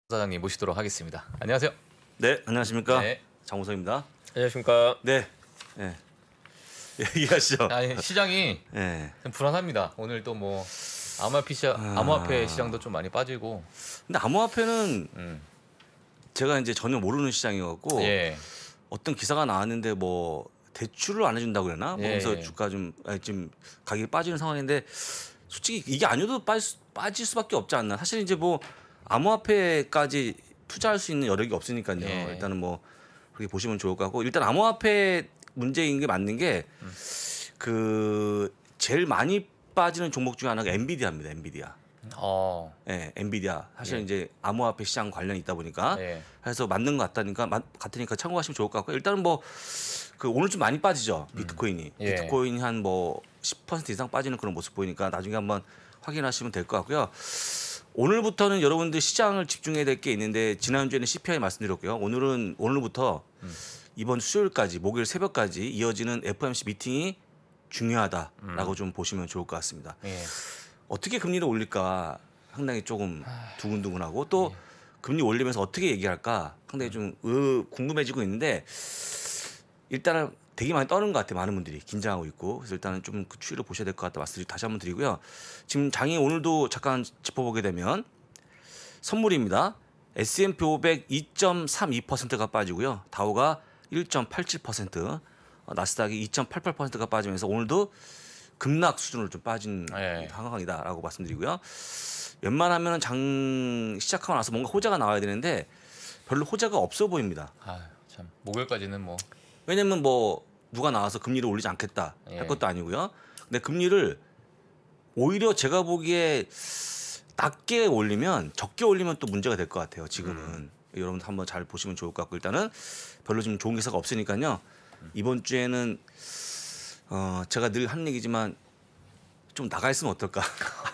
사장님 모시도록 하겠습니다. 안녕하세요. 네, 안녕하십니까. 네. 장우성입니다. 안녕하십니까. 네, 네. 얘기하시죠. 아니, 시장이 네. 좀 불안합니다. 오늘 또 뭐 암호화폐 시장도 좀 많이 빠지고. 근데 암호화폐는 제가 이제 전혀 모르는 시장이었고 예. 어떤 기사가 나왔는데 뭐 대출을 안 해준다고 그러나? 뭐 예. 그래서 주가 지금 가격이 빠지는 상황인데 솔직히 이게 아니어도 빠질 수밖에 없지 않나. 사실 이제 뭐 암호화폐까지 투자할 수 있는 여력이 없으니까요. 예. 일단은 뭐 그렇게 보시면 좋을 것 같고 일단 암호화폐 문제인 게 맞는 게 그 제일 많이 빠지는 종목 중에 하나가 엔비디아입니다. 엔비디아. 네, 엔비디아. 사실 예. 이제 암호화폐 시장 관련이 있다 보니까 예. 그래서 맞는 것 같으니까 참고하시면 좋을 것 같고 일단은 뭐 그 오늘 좀 많이 빠지죠. 비트코인이. 예. 비트코인이 한 뭐 10% 이상 빠지는 그런 모습 보이니까 나중에 한번 확인하시면 될 것 같고요. 오늘부터는 여러분들 시장을 집중해야 될 게 있는데 지난주에는 CPI 말씀드렸고요. 오늘부터 이번 수요일까지 목요일 새벽까지 이어지는 FOMC 미팅이 중요하다라고 좀 보시면 좋을 것 같습니다. 예. 어떻게 금리를 올릴까 상당히 조금 두근두근하고 또 금리 올리면서 어떻게 얘기할까 상당히 좀 궁금해지고 있는데 일단은 되게 많이 떠는 것 같아요. 많은 분들이 긴장하고 있고 그래서 일단은 좀 그 추이를 보셔야 될 것 같다 말씀 다시 한번 드리고요. 지금 장이 오늘도 잠깐 짚어보게 되면 선물입니다. S&P 500 2.32%가 빠지고요. 다우가 1.87%, 나스닥이 2.88%가 빠지면서 오늘도 급락 수준으로 좀 빠진 상황이다라고 말씀드리고요. 웬만하면 장 시작하고 나서 뭔가 호재가 나와야 되는데 별로 호재가 없어 보입니다. 참 목요일까지는 뭐 왜냐면 뭐 누가 나와서 금리를 올리지 않겠다 할 것도 아니고요. 근데 금리를 오히려 제가 보기에 낮게 올리면 적게 올리면 또 문제가 될 것 같아요. 지금은 여러분들 한번 잘 보시면 좋을 것 같고 일단은 별로 좀 좋은 기사가 없으니까요. 이번 주에는 제가 늘 하는 얘기지만 좀 나가 있으면 어떨까?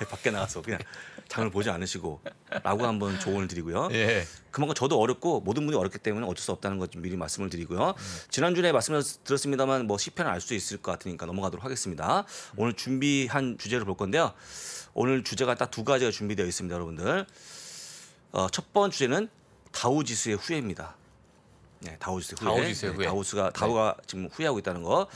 밖에 나가서 그냥 장을 보지 않으시고라고 한번 조언을 드리고요. 예. 그만큼 저도 어렵고 모든 분이 어렵기 때문에 어쩔 수 없다는 것 좀 미리 말씀을 드리고요. 지난주에 말씀을 드렸습니다만 뭐 CPI는 알 수 있을 것 같으니까 넘어가도록 하겠습니다. 오늘 준비한 주제를 볼 건데요. 오늘 주제가 딱 두 가지가 준비되어 있습니다, 여러분들. 첫 번째 주제는 다우 지수의 후예입니다. 네, 다우 지수의 후예. 다우 지수의 후예. 다우가 지금 후회하고 있다는 거.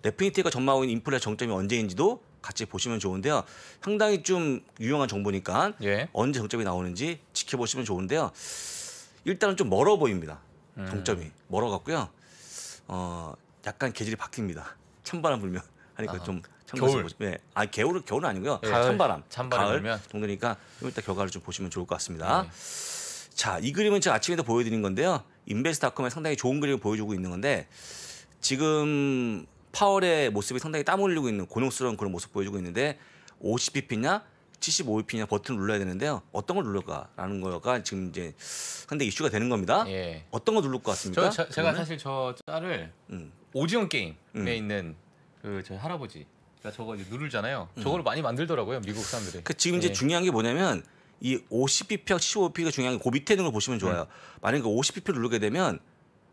레피니티가 전망하고 있는 인플레 정점이 언제인지도 같이 보시면 좋은데요. 상당히 좀 유용한 정보니까 예. 언제 정점이 나오는지 지켜보시면 좋은데요. 일단은 좀 멀어 보입니다. 정점이 멀어갖고요. 약간 계절이 바뀝니다. 찬바람 불면 하니까 좀 참고해서 보시면. 네. 겨울은 아니고요. 예. 찬바람 가을 불면 정도니까 좀 이따 결과를 좀 보시면 좋을 것 같습니다. 네. 자, 이 그림은 제가 아침에도 보여드린 건데요. 인베스트닷컴에 상당히 좋은 그림을 보여주고 있는 건데 지금 파월의 모습이 상당히 땀 흘리고 있는 곤혹스러운 그런 모습 보여주고 있는데 50bp냐 75bp냐 버튼을 눌러야 되는데요. 어떤 걸 누를까라는 거가 지금 이제 상당히 이슈가 되는 겁니다. 예. 어떤 거 누를 것 같습니까? 제가 사실 저 짤을 오징어 게임에 있는 그 저희 할아버지가 저거 이제 누르잖아요. 저걸 많이 만들더라고요, 미국 사람들이. 지금 이제 중요한 게 뭐냐면 이 50bp와 75bp가 중요한 게 그 밑에 있는 걸 보시면 좋아요. 만약에 50bp를 누르게 되면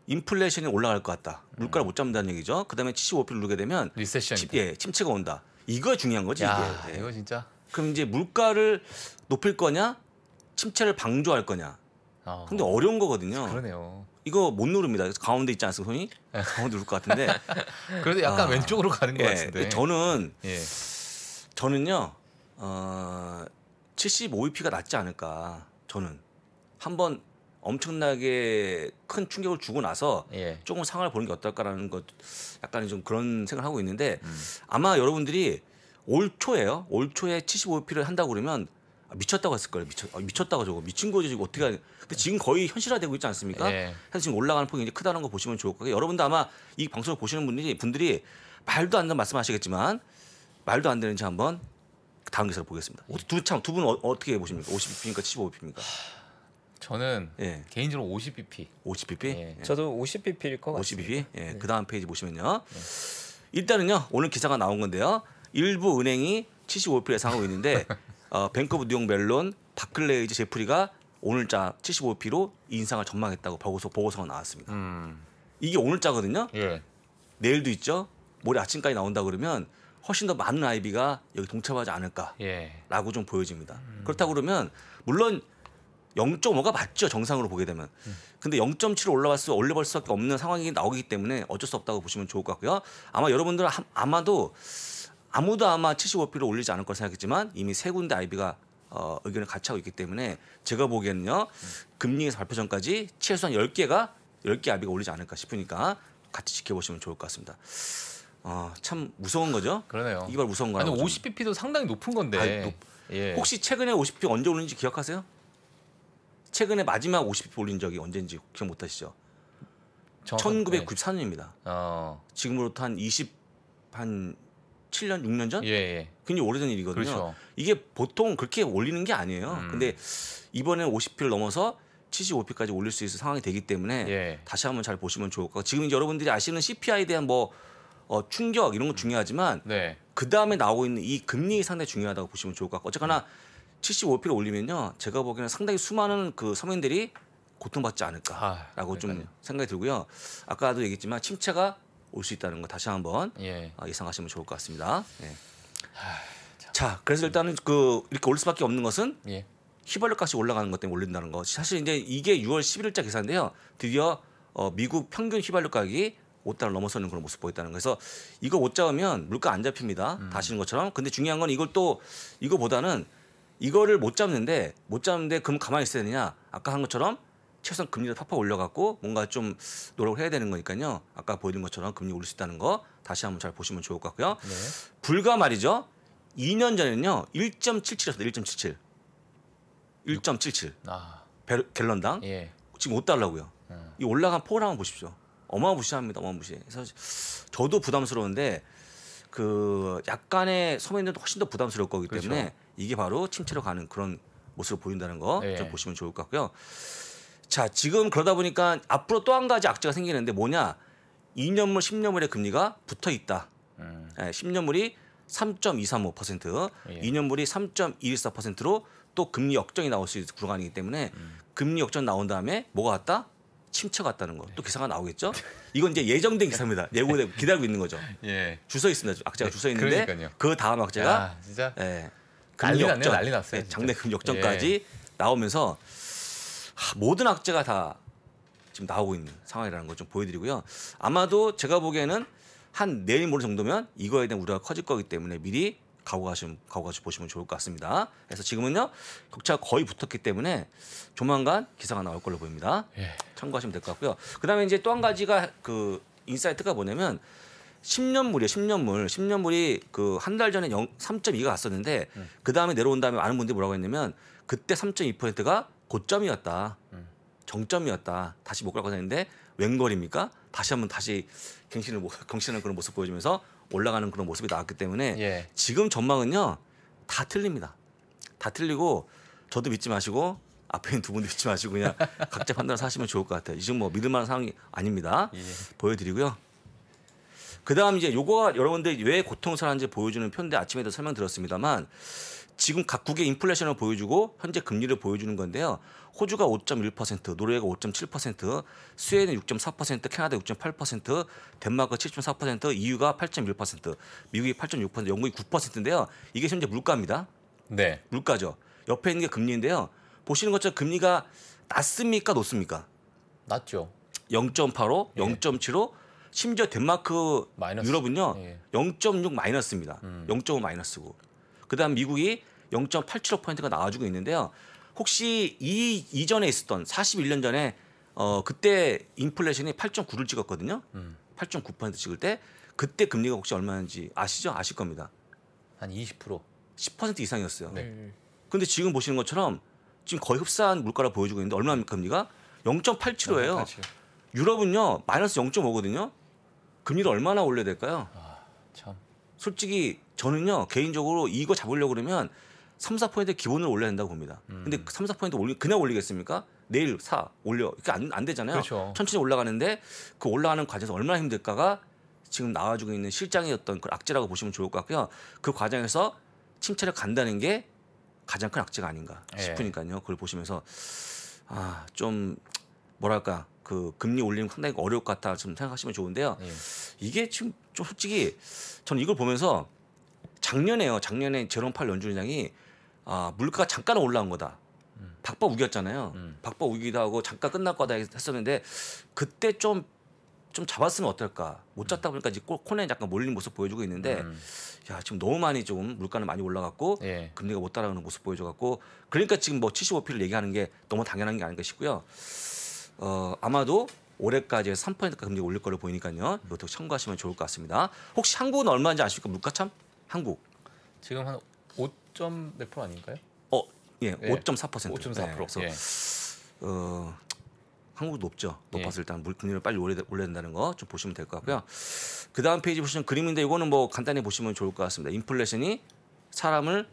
인플레이션이 올라갈 것 같다. 물가를 못 잡는다는 얘기죠. 그다음에 75bp를 누르게 되면 리세션. 침체가 온다. 이거 중요한 거지. 야, 이게. 이거 진짜. 그럼 이제 물가를 높일 거냐, 침체를 방조할 거냐. 근데 어려운 거거든요. 그러네요. 이거 못 누릅니다. 그래서 가운데 있지 않습니까, 손이? 가운데 누를 것 같은데. 그래도 약간 왼쪽으로 가는 것 같은데. 저는요, 75bp가 낫지 않을까. 저는 한번 엄청나게 큰 충격을 주고 나서 조금 상황을 보는 게 어떨까라는 것, 약간 좀 그런 생각을 하고 있는데 아마 여러분들이 올 초에 75bp를 한다고 그러면 미쳤다고 했을 거예요. 미쳤다고 저거 미친 거지 지금 어떻게 하냐. 근데 지금 거의 현실화되고 있지 않습니까? 그래서 지금 올라가는 폭이 이제 크다는 거 보시면 좋을 거고요. 여러분도 아마 이 방송을 보시는 분들이 말도 안 되는 말씀하시겠지만 말도 안 되는지 한번 다음 기사를 보겠습니다. 두 분 어떻게 보십니까? 50bp입니까? 75bp입니까? 저는 개인적으로 50bp. 50bp? 저도 50bp일 것 같아요. 50bp? 그 다음 페이지 보시면요. 일단은요. 오늘 기사가 나온 건데요. 일부 은행이 75bp를 예상하고 있는데 뱅크 오브 뉴욕 멜론, 바클레이즈 제프리가 오늘자 75bp로 인상을 전망했다고 보고서가 나왔습니다. 이게 오늘자거든요. 내일도 있죠. 모레 아침까지 나온다 그러면 훨씬 더 많은 IB가 여기 동참하지 않을까라고 좀 보여집니다. 그렇다고 그러면 물론 0.5가 맞죠, 정상으로 보게 되면. 근데 0.7로 올려볼 수밖에 없는 상황이 나오기 때문에 어쩔 수 없다고 보시면 좋을 것 같고요. 아마 여러분들은 아마도 아무도 아마 75p를 올리지 않을 걸 생각했지만 이미 세 군데 IB가 의견을 같이 하고 있기 때문에 제가 보기에는요. 금리에서 발표 전까지 최소한 10개 IB가 올리지 않을까 싶으니까 같이 지켜보시면 좋을 것 같습니다. 참 무서운 거죠. 그러네요. 이발 무서운 거라고. 아니 50bp도 상당히 높은 건데. 예. 혹시 최근에 50p 언제 올린지 기억하세요? 최근에 마지막 50p 올린 적이 언제인지 기억 못 하시죠? 1994년입니다. 지금으로부터 한 7년 6년 전? 예. 굉장히 오래된 일이거든요. 그렇죠. 이게 보통 그렇게 올리는 게 아니에요. 근데 이번에는 50p를 넘어서 75p까지 올릴 수 있을 상황이 되기 때문에 예. 다시 한번 잘 보시면 좋을 것 같고 지금 이제 여러분들이 아시는 CPI에 대한 충격 이런 건 중요하지만 네. 그 다음에 나오고 있는 이 금리 상당히 중요하다고 보시면 좋을 것 같고 어쨌거나 75p를 올리면요 제가 보기에는 상당히 수많은 그 서민들이 고통받지 않을까라고 좀 생각이 들고요. 아까도 얘기했지만 침체가 올 수 있다는 거 다시 한번 예상하시면 좋을 것 같습니다. 예. 자, 그래서 일단은 이렇게 올릴 수밖에 없는 것은 휘발유 값이 올라가는 것 때문에 올린다는 거. 사실 이제 이게 6월 11일자 계산인데요. 드디어 미국 평균 휘발유 가격이 $5 넘어서는 그런 모습 보였다는 거. 그래서 이거 못 잡으면 물가 안 잡힙니다. 다 아시는 것처럼. 근데 중요한 건 이거보다는 이거를 못 잡는데 그럼 가만히 있어야 되느냐? 아까 한 것처럼 최소한 금리를 팍팍 올려갖고 뭔가 좀 노력을 해야 되는 거니까요. 아까 보여드린 것처럼 금리 올릴 수 있다는 거 다시 한번 잘 보시면 좋을 것 같고요. 네. 불과 말이죠. 2년 전에는요. 1.77이었어요. 1.77. 갤런당. 예. 지금 $5고요. 이 올라간 폭을 한번 보십시오. 어마무시합니다. 어마무시. 그래서 저도 부담스러운데 그 약간의 서민들도 훨씬 더 부담스러울 거기 때문에 그렇죠. 이게 바로 침체로 가는 그런 모습을 보인다는 거 좀 예. 보시면 좋을 것 같고요. 자, 지금 그러다 보니까 앞으로 또 한 가지 악재가 생기는데 뭐냐? 2년물, 10년물의 금리가 붙어 있다. 10년물이 3.235%, 2년물이 3.114%로 또 금리 역전이 나올 수 있는 구간이기 때문에 금리 역전 나온 다음에 뭐가 왔다? 침체가 왔다는 거. 또 기사가 나오겠죠? 이건 이제 예정된 기사입니다. 예고되고 기다리고 있는 거죠. 예. 주서 있습니다. 악재가 주서 있는데 그러니까요. 그 다음 악재가 진짜 금리 역전, 난리 났어요. 진짜. 장내 금리 역전까지 나오면서 모든 악재가 다 지금 나오고 있는 상황이라는 걸 좀 보여드리고요. 아마도 제가 보기에는 한 내일 모레 정도면 이거에 대한 우려가 커질 거기 때문에 미리 각오가지고 보시면 좋을 것 같습니다. 그래서 지금은요 격차가 거의 붙었기 때문에 조만간 기사가 나올 걸로 보입니다. 참고하시면 될 것 같고요. 그다음에 이제 또 한 가지가 그 인사이트가 뭐냐면 10년물이에요. 10년물이 그 한 달 전에 3.2가 갔었는데 그 다음에 내려온 다음에 많은 분들이 뭐라고 했냐면 그때 3.2%가 고점이었다. 정점이었다. 다시 못 갈 거다 했는데 웬걸입니까? 다시 경신하는 그런 모습 보여주면서 올라가는 그런 모습이 나왔기 때문에 지금 전망은요 다 틀립니다. 다 틀리고 저도 믿지 마시고 앞에 있는 두 분도 믿지 마시고 그냥 각자 판단을 하시면 좋을 것 같아요. 지금 뭐 믿을 만한 상황이 아닙니다. 보여드리고요. 그다음 이제 요거가 여러분들이 왜 고통스러운지 보여주는 표인데 아침에도 설명드렸습니다만 지금 각국의 인플레이션을 보여주고 현재 금리를 보여주는 건데요. 호주가 5.1%, 노르웨이가 5.7%, 스웨덴 6.4%, 캐나다 6.8%, 덴마크 7.4%, EU가 8.1%, 미국이 8.6%, 영국이 9%인데요. 이게 현재 물가입니다. 네. 물가죠. 옆에 있는 게 금리인데요. 보시는 것처럼 금리가 낮습니까, 높습니까? 낮죠. 0.85, 0.75, 심지어 덴마크, 마이너스. 유럽은요 0.6 마이너스입니다. 0.5 마이너스고. 그다음 미국이 0.875%가 나와주고 있는데요. 혹시 이전에 있었던 41년 전에 그때 인플레이션이 8.9를 찍었거든요. 8.9% 찍을 때 그때 금리가 혹시 얼마인지 아시죠? 아실 겁니다. 한 20%. 10% 이상이었어요. 네. 근데 지금 보시는 것처럼 지금 거의 흡사한 물가를 보여주고 있는데 얼마입니까 금리가? 0.87%예요. 유럽은요 마이너스 0.5거든요. 금리를 얼마나 올려야 될까요? 참. 솔직히 저는요 개인적으로 이거 잡으려고 그러면 3, 4% 기본으로 올려야 된다고 봅니다. 근데 3, 4% 그냥 올리겠습니까? 내일 올려. 이게 안 되잖아요. 그렇죠. 천천히 올라가는데 그 올라가는 과정에서 얼마나 힘들까가 지금 나와주고 있는 실장의 어떤 그 악재라고 보시면 좋을 것 같고요. 그 과정에서 침체를 간다는 게 가장 큰 악재가 아닌가 싶으니까요. 그걸 보시면서 좀 뭐랄까 그 금리 올리면 상당히 어려울 것 같다 좀 생각하시면 좋은데요. 이게 지금 좀 솔직히 저는 이걸 보면서 작년에 제롬 파월 연준의장이 물가가 잠깐 올라온 거다. 박박 우겼잖아요. 박박 우기도 하고 잠깐 끝날 거다 했었는데 그때 좀 잡았으면 어떨까. 못 잡다 보니까 이제 코너에 약간 몰리는 모습 보여주고 있는데 야 지금 너무 많이 좀 물가는 많이 올라갔고 예. 금리가 못 따라가는 모습 보여줘갖고 그러니까 지금 뭐 75p를 얘기하는 게 너무 당연한 게 아닌가 싶고요. 아마도 올해까지 3%까지 금리 올릴 걸로 보이니까요. 이것도 참고하시면 좋을 것 같습니다. 혹시 한국은 얼마인지 아십니까? 물가 참? 한국. 지금 한 5점 몇 프로 아닌가요? 예, 예. 5.4%. 5.4%. 그래서 예. 한국도 높죠. 높아서 예. 일단 금리를 빨리 올려야 된다는 거 좀 보시면 될 것 같고요. 그 다음 페이지 보시면 그림인데 이거는 뭐 간단히 보시면 좋을 것 같습니다. 인플레이션이 사람을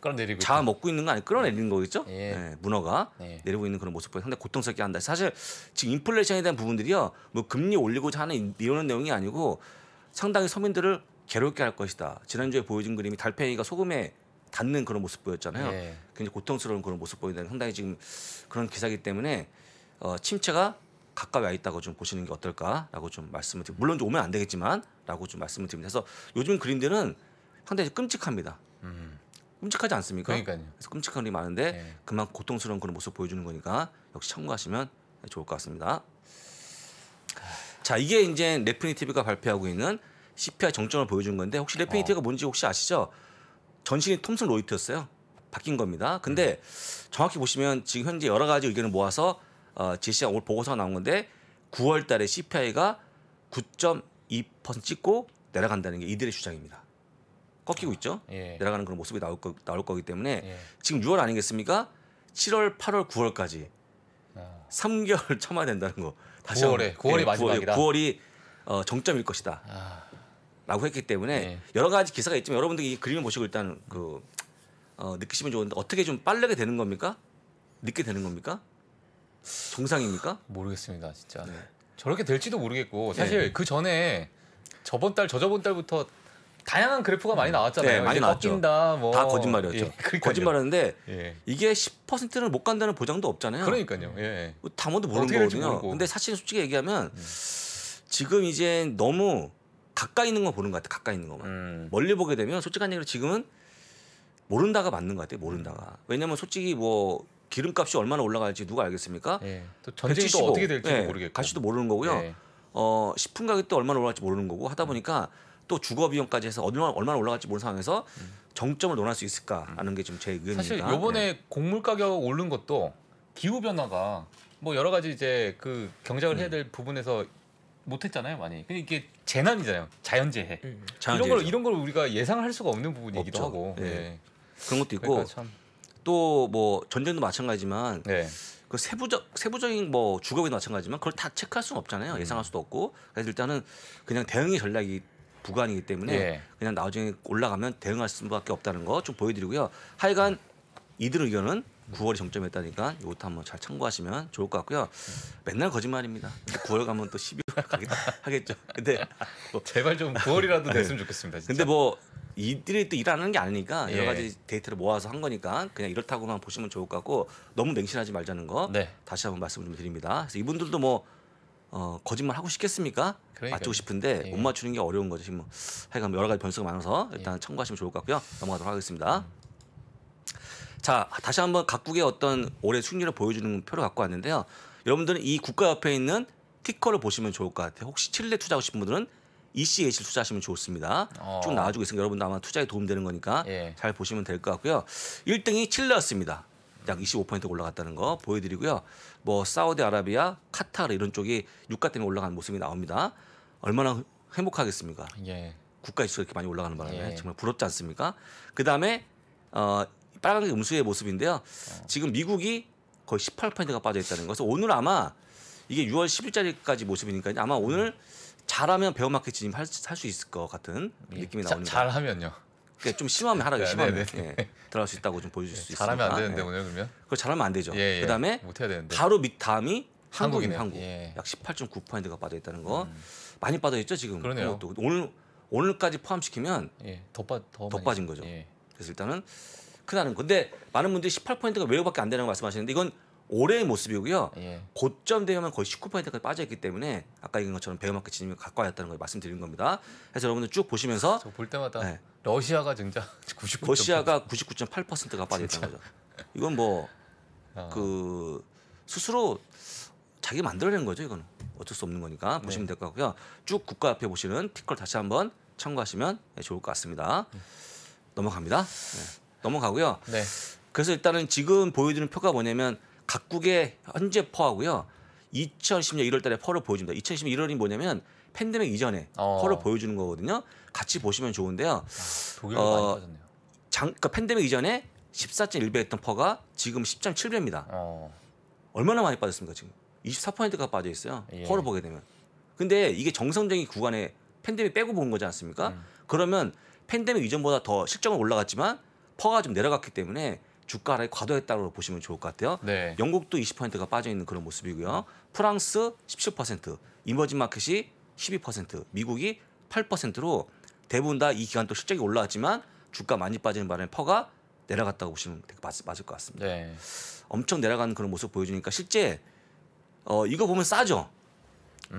끌어내리고 잡아 먹고 있는 거 아니 끌어내리는 거겠죠? 예. 예, 문어가 예. 내리고 있는 그런 모습 보여 상당히 고통스럽게 한다. 사실 지금 인플레이션에 대한 부분들이요, 뭐 금리 올리고자 하는 이런 내용이 아니고 상당히 서민들을 괴롭게 할 것이다. 지난주에 보여준 그림이 달팽이가 소금에 닿는 그런 모습 보였잖아요. 예. 굉장히 고통스러운 그런 모습 보이는 상당히 지금 그런 기사이기 때문에 침체가 가까이 와 있다고 좀 보시는 게 어떨까라고 좀 말씀을 드립니다. 물론 오면 안 되겠지만라고 좀 말씀을 드립니다. 그래서 요즘 그림들은 상당히 끔찍합니다. 끔찍하지 않습니까? 그러니까요. 그래서 끔찍한 일이 많은데 예. 그만 고통스러운 그런 모습 보여주는 거니까 역시 참고하시면 좋을 것 같습니다. 자, 이게 이제 레피니티브가 발표하고 있는 CPI 정점을 보여준 건데 혹시 레피니티브가 뭔지 혹시 아시죠? 전신이 톰슨 로이터였어요. 바뀐 겁니다. 근데 정확히 보시면 지금 현재 여러 가지 의견을 모아서 제시한 오늘 보고서가 나온 건데 9월 달에 CPI가 9.2% 찍고 내려간다는 게 이들의 주장입니다. 꺾이고 있죠. 예. 내려가는 그런 모습이 나올 거기 때문에 예. 지금 6월 아니겠습니까? 7월, 8월, 9월까지 아. 3개월 참아야 된다는 거. 9월에 9월이 마지막이다. 9월이 정점일 것이다. 아. 라고 했기 때문에 예. 여러 가지 기사가 있지만 여러분들이 이 그림을 보시고 일단 느끼시면 좋은데 어떻게 좀 빠르게 되는 겁니까? 늦게 되는 겁니까? 정상입니까? 모르겠습니다, 진짜. 네. 저렇게 될지도 모르겠고 사실 그 전에 저번 달, 저저번 달부터 다양한 그래프가 많이 나왔잖아요. 네, 많이 이제 나왔죠. 꺾인다, 뭐. 다 거짓말이었죠. 예, 그러니까요. 거짓말이었는데 예. 이게 10%는 못 간다는 보장도 없잖아요. 그러니까요. 예. 아무도 모르는 어떻게 될지 거거든요. 모르고. 근데 사실 솔직히 얘기하면 지금 이제 너무 가까이 있는 거 보는 것 같아. 가까이 있는 것만. 멀리 보게 되면 솔직한 얘기로 지금은 모른다가 맞는 것 같아요. 모른다가. 왜냐면 솔직히 뭐 기름값이 얼마나 올라갈지 누가 알겠습니까? 예. 또 전쟁이 175. 또 어떻게 될지 예, 모르겠고. 갈지도 모르는 거고요. 예. 식품 가격도 얼마나 올라갈지 모르는 거고 하다 보니까 또 주거 비용까지 해서 얼마나 올라갈지 모르는 상황에서 정점을 논할 수 있을까라는 게 좀 제 의견입니다. 사실 요번에 곡물 가격 오른 것도 기후 변화가 뭐 여러 가지 이제 그 경작을 해야 될 부분에서 못했잖아요, 많이. 근데 이게 재난이잖아요, 자연재해. 자연재해죠. 이런 걸 우리가 예상할 수가 없는 부분이기도 없죠. 하고. 예. 예. 그런 것도 있고 그러니까 참. 또 뭐 전쟁도 마찬가지지만 네. 그 세부적인 뭐 주거비도 마찬가지지만 그걸 다 체크할 수는 없잖아요. 예상할 수도 없고. 그래서 일단은 그냥 대응의 전략이 부관이기 때문에 예. 그냥 나중에 올라가면 대응할 수밖에 없다는 거 좀 보여드리고요. 하여간 이들 의견은 9월이 정점이었다니까 이것도 한번 잘 참고하시면 좋을 것 같고요. 맨날 거짓말입니다. 9월 가면 또 12월 하겠죠. 근데 제발 좀 9월이라도 됐으면 좋겠습니다. 진짜. 근데 뭐 이들이 또 일하는 게 아니니까 여러 예. 가지 데이터를 모아서 한 거니까 그냥 이렇다고만 보시면 좋을 것 같고 너무 맹신하지 말자는 거 네. 다시 한번 말씀을 좀 드립니다. 그래서 이분들도 뭐 거짓말 하고 싶겠습니까? 그러니까요. 맞추고 싶은데 예. 못 맞추는 게 어려운 거죠. 지금 뭐 하여간 여러 가지 변수가 많아서 일단 참고하시면 좋을 것 같고요. 넘어가도록 하겠습니다. 자, 다시 한번 각국의 어떤 올해 수익률을 보여주는 표를 갖고 왔는데요. 여러분들은 이 국가 옆에 있는 티커를 보시면 좋을 것 같아요. 혹시 칠레 투자하고 싶은 분들은 ECH를 투자하시면 좋습니다. 쭉 나와주고 있으니까 여러분도 아마 투자에 도움되는 거니까 예. 잘 보시면 될 것 같고요. 1등이 칠레였습니다. 약 25% 올라갔다는 거 보여드리고요. 뭐 사우디아라비아, 카타르 이런 쪽이 유가 때문에 올라가는 모습이 나옵니다. 얼마나 행복하겠습니까? 예. 국가 지수가 이렇게 많이 올라가는 바람에 예. 정말 부럽지 않습니까? 그 다음에 빨간 게 음수의 모습인데요. 지금 미국이 거의 18%가 빠져 있다는 것은 오늘 아마 이게 6월 10일짜리까지 모습이니까 아마 오늘 잘하면 베어마켓 진입할 수 있을 것 같은 느낌이 나오는 거예요. 잘하면요. 그러니까 좀 심하면 하락이 심하면 네. 들어갈 수 있다고 좀 보여줄 수 있습니다. 잘하면 안 되는데 오늘 그러면. 그걸 잘하면 안 되죠. 예, 예. 그다음에 못 해야 되는데. 바로 밑 다음이 한국입니다. 한국. 예. 약 18.9%가 빠져 있다는 거. 많이 빠져 있죠 지금. 그러네요. 그것도. 오늘까지 포함시키면 예. 더 많이 빠진 거죠. 예. 그래서 일단은 크다는 건데 많은 분들이 18%가 왜밖에 안 되는 거 말씀하시는데 이건 올해의 모습이고요. 예. 고점 되면 거의 19%까지 빠져있기 때문에 아까 얘기한 것처럼 베어마켓 진입이 가까이 왔다는 걸 말씀드리는 겁니다. 그래서 여러분들 쭉 보시면서 저 볼 때마다 네. 러시아가 진짜 99. 러시아가 99.8%가 빠져있다는 거죠. 이건 뭐 어. 그 스스로 자기 만들어낸 거죠. 이거는 어쩔 수 없는 거니까 보시면 될 것 같고요. 쭉 국가 앞에 보시는 티커를 다시 한번 참고하시면 좋을 것 같습니다. 넘어갑니다. 네. 넘어가고요. 네. 그래서 일단은 지금 보여주는 표가 뭐냐면 각국의 현재 퍼하고요. 2010년 1월달에 퍼를 보여줍니다. 2010년 1월이 뭐냐면 팬데믹 이전에 퍼를 보여주는 거거든요. 같이 보시면 좋은데요. 독일도 많이 빠졌네요. 그러니까 팬데믹 이전에 14.1배였던 퍼가 지금 10.7배입니다. 얼마나 많이 빠졌습니까 지금? 24%가 빠져 있어요. 예. 퍼를 보게 되면. 근데 이게 정상적인 구간에 팬데믹 빼고 본 거지 않습니까? 그러면 팬데믹 이전보다 더 실적은 올라갔지만 퍼가 좀 내려갔기 때문에 주가 하락이 과도했다고 보시면 좋을 것 같아요. 네. 영국도 20%가 빠져 있는 그런 모습이고요. 프랑스 17%, 이머징 마켓이 12%, 미국이 8%로 대부분 다 이 기간 또 실적이 올라왔지만 주가 많이 빠지는 바람에 퍼가 내려갔다고 보시면 되게 맞을 것 같습니다. 네. 엄청 내려가는 그런 모습 보여주니까 실제 이거 보면 싸죠.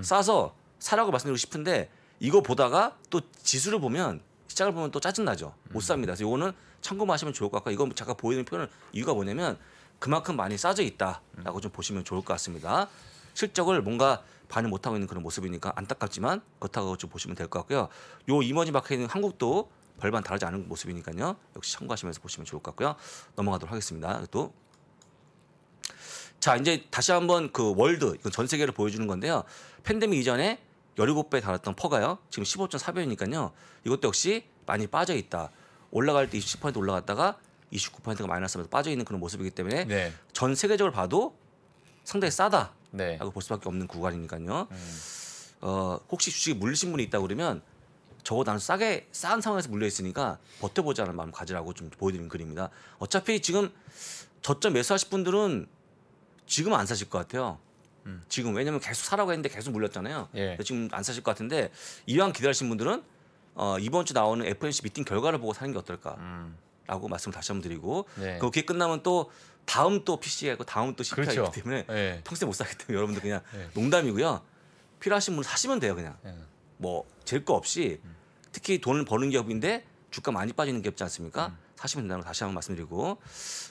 싸서 사라고 말씀드리고 싶은데 이거 보다가 또 지수를 보면 시장을 보면 또 짜증나죠. 못 삽니다. 그래서 이거는 참고하시면 좋을 것 같고 이거 잠깐 보이는 표는 이유가 뭐냐면 그만큼 많이 싸져 있다라고 좀 보시면 좋을 것 같습니다. 실적을 뭔가 반영 못하고 있는 그런 모습이니까 안타깝지만 그렇다고 좀 보시면 될 것 같고요. 요 이머징 마켓은 한국도 별반 다르지 않은 모습이니까요. 역시 참고하시면서 보시면 좋을 것 같고요. 넘어가도록 하겠습니다. 또 자 이제 다시 한번 그 월드 이건 전 세계를 보여주는 건데요. 팬데믹 이전에 17배 달았던 퍼가요. 지금 15.4배니까요. 이것도 역시 많이 빠져 있다. 올라갈 때 27% 올라갔다가 29%가 마이너스하면서 빠져 있는 그런 모습이기 때문에 네. 전 세계적으로 봐도 상당히 싸다라고 네. 볼 수밖에 없는 구간이니까요. 혹시 주식에 물리신 분이 있다 그러면 저거 나는 싸게 싼 상황에서 물려 있으니까 버텨보자는 마음 가지라고 좀 보여드리는 글입니다. 어차피 지금 저점 매수하실 분들은 지금 안 사실 것 같아요. 지금 왜냐면 계속 사라고 했는데 계속 물렸잖아요. 예. 지금 안 사실 것 같은데 이왕 기다리신 분들은 이번 주 나오는 FOMC 미팅 결과를 보고 사는 게 어떨까라고 말씀을 다시 한번 드리고 네. 그게 끝나면 또 다음 또 PC이고 다음 또 CPI이기 그렇죠. 때문에 네. 평생 못 사기 때문에 여러분들 그냥 네. 농담이고요. 필요하신 분 사시면 돼요 그냥. 네. 뭐 잴 거 없이 특히 돈을 버는 기업인데 주가 많이 빠지는 게 없지 않습니까? 사시면 된다는 거 다시 한번 말씀드리고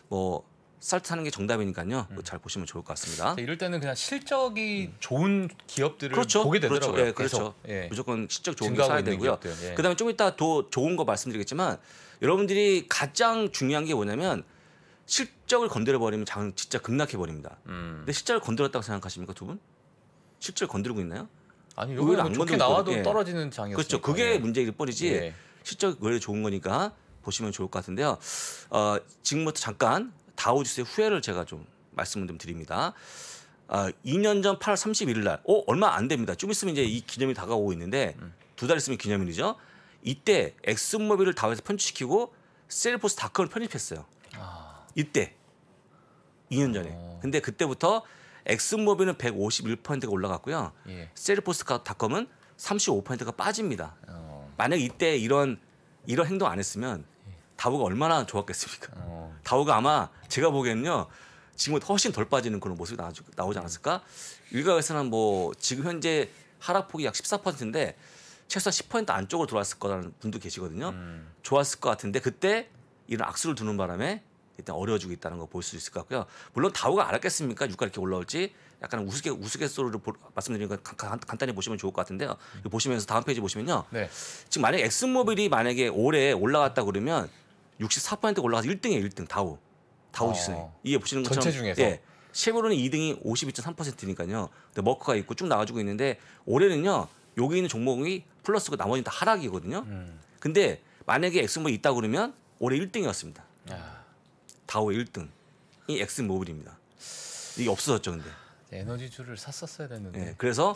뭐 쌀트 사는 게 정답이니까요. 잘 보시면 좋을 것 같습니다. 이럴 때는 그냥 실적이 좋은 기업들을 그렇죠. 보게 되더라고요. 그렇죠. 예, 계속. 그렇죠. 예. 무조건 실적 좋은 게 증가하고 사야 있는 되고요. 기업들, 예. 그다음에 좀 이따 더 좋은 거 말씀드리겠지만 여러분들이 가장 중요한 게 뭐냐면 실적을 건드려 버리면 장 진짜 급락해 버립니다. 근데 실적을 건드렸다고 생각하십니까 두 분? 실적을 건드리고 있나요? 아니 의외로 이거는 안 좋게 건드리고 나와도 있거든요. 예. 떨어지는 장이었어요. 그렇죠. 그게 문제일 뿐이지 예. 실적 원래 좋은 거니까 보시면 좋을 것 같은데요. 지금부터 잠깐 다우지수의 후회를 제가 좀 말씀을 좀 드립니다. 2년 전 8월 31일 날, 얼마 안 됩니다. 좀 있으면 이제 이 기념일이 다가오고 있는데 두 달 있으면 기념일이죠. 이때 엑슨모빌을 다우에서 편집시키고 셀포스닷컴을 편입했어요. 이때 2년 전에. 근데 그때부터 엑슨모빌은 151%가 올라갔고요. 예. 셀포스닷컴은 35%가 빠집니다. 만약 이때 이런 행동 안 했으면 다우가 얼마나 좋았겠습니까? 다우가 아마 제가 보기에는요. 지금보다 훨씬 덜 빠지는 그런 모습이 나오지 않았을까? 일각에서는 뭐 지금 현재 하락폭이 약 14%인데 최소한 10% 안쪽으로 들어왔을 거라는 분도 계시거든요. 좋았을 것 같은데 그때 이런 악수를 두는 바람에 일단 어려워지고 있다는 거 볼 수 있을 것 같고요. 물론 다우가 알았겠습니까? 유가 이렇게 올라올지 약간 우스갯소리로 말씀드리는 거 간단히 보시면 좋을 것 같은데요. 이거 보시면서 다음 페이지 보시면요. 네. 지금 만약 엑슨모빌이 만약에 올해 올라갔다 그러면 64%가 올라가서 1등이에요. 1등 다우 지수는. 이게 보시는 것처럼 전체 중에서? 예. 쉐보론은 2등이 52.3%니까요. 근데 머크가 있고 쭉 나와주고 있는데 올해는요. 여기 있는 종목이 플러스고 나머지는 다 하락이거든요. 근데 만약에 엑슨모빌이 있다 그러면 올해 1등이었습니다. 다우의 1등이 엑슨모빌입니다. 이게 없어졌죠, 근데. 에너지주를 샀었어야 됐는데. 예. 그래서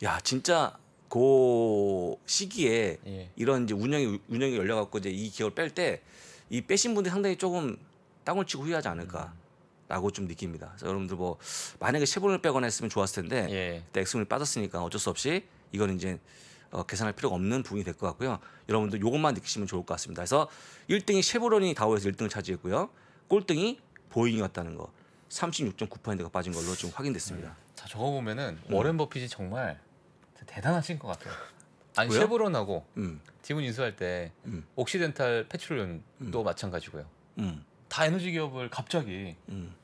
야 진짜 그 시기에 예. 이런 이제 운영이 열려갖고 이제 이 기업을 뺄 때 이 빼신 분들이 상당히 조금 땅을 치고 후회하지 않을까라고 좀 느낍니다. 그래서 여러분들 뭐 만약에 쉐보론을 빼거나 했으면 좋았을 텐데 예. 그때 엑슨모빌이 빠졌으니까 어쩔 수 없이 이거는 이제 계산할 필요가 없는 부분이 될 것 같고요. 여러분들 이것만 느끼시면 좋을 것 같습니다. 그래서 1등이 쉐보론이 다우에서 1등을 차지했고요. 꼴등이 보잉이었다는 거 36.9%가 빠진 걸로 좀 확인됐습니다. 자 저거 보면은 워렌 버핏이 정말 대단하신 것 같아요. 아니 왜요? 쉐보론하고 음. 지분 인수할 때 옥시덴탈 페트롤리움도 마찬가지고요. 다 에너지 기업을 갑자기 음.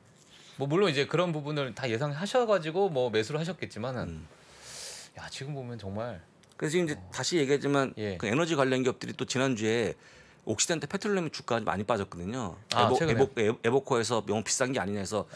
뭐 물론 이제 그런 부분을 다 예상하셔가지고 뭐 매수를 하셨겠지만은 야 지금 보면 정말 그래서 지금 이제 다시 얘기하지만 예. 그 에너지 관련 기업들이 또 지난주에 옥시덴트 페트롤리움 주가가 많이 빠졌거든요. 최근에. 에보코에서 너무 비싼 게 아니냐 해서